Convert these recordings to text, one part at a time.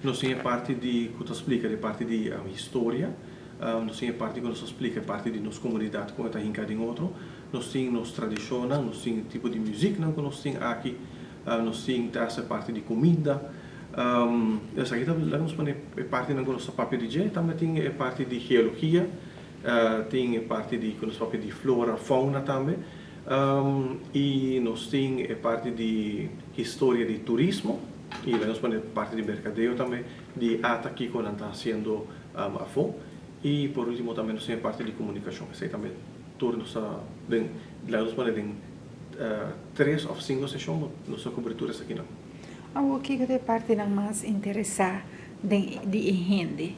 nós tem a parte de que explica de parte de história, nós tem a parte que nos explica a parte de nossa comunidade como está hincada em outro, nós tem nossa tradição, nós tem tipo de música que nós tem aqui, nós tem essa parte de comida. Essa aqui também nós temos a parte da nossa papel de dia, também tem a parte de geologia, tem a parte de nossa papel de flora, fauna também. E nós temos a parte de história de turismo, e nós temos a parte de mercadeo também, de ata aqui quando está sendo a FO. E por último também nós temos a parte de comunicação, essa também torna-se, nós temos 3 ou 5 sessões, nossa cobertura aqui não. O que é a parte mais interessante de enredo?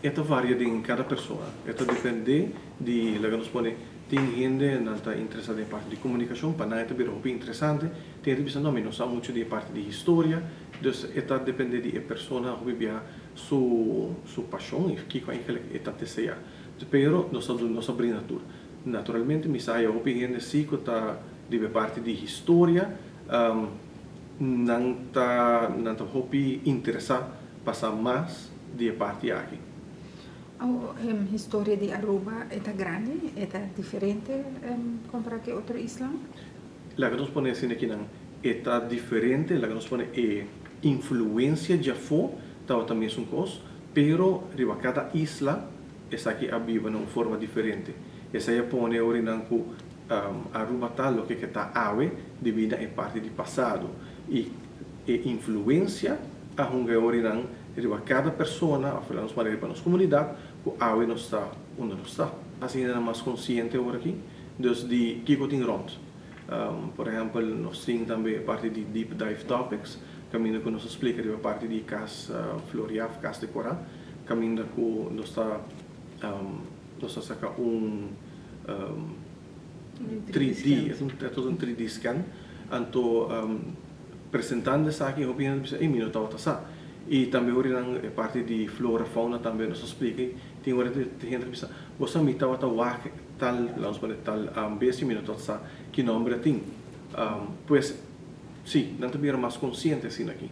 Isso varia em cada pessoa. Isso depende de, nós podemos tem gente que está interessada em parte de comunicação, para nós é bem interessante. Tem gente que não sabe muito de parte de história, então isso depende de pessoa que vive sua paixão e que está deseja. Pero nós abrimos tudo. Naturalmente, me sai a gente sim que está de parte de história, não está interessado passar mais de parte aqui. A história de Aruba é grande, é diferente contra que outra isla? La que nós podemos dizer aqui é diferente, la que nós podemos influência já foi, também é coisa, pero riba cada isla essa aqui vive de uma forma diferente. Essa aí põe orinan que Aruba tal que está ave devido a parte do passado e influência a hunga orinan riba cada pessoa, nós podemos para nossa comunidade, que ave não está onde não está. Assim é mais consciente agora aqui, de que tem rond. Por exemplo, nós temos também a parte de deep dive topics, caminho que nos explica a parte de cas Floriaf, cas de Corá, caminho que nós está saca 3D, é todo 3D scan, então apresentando essa aqui, opinião de em minuto outra sa. E também a parte de flora, fauna também nos explica, tem hora de gente que pensa, você me está tal, vamos dizer tal, base minuto sa que nome tem. Pues, sim, não te mais consciente assim aqui.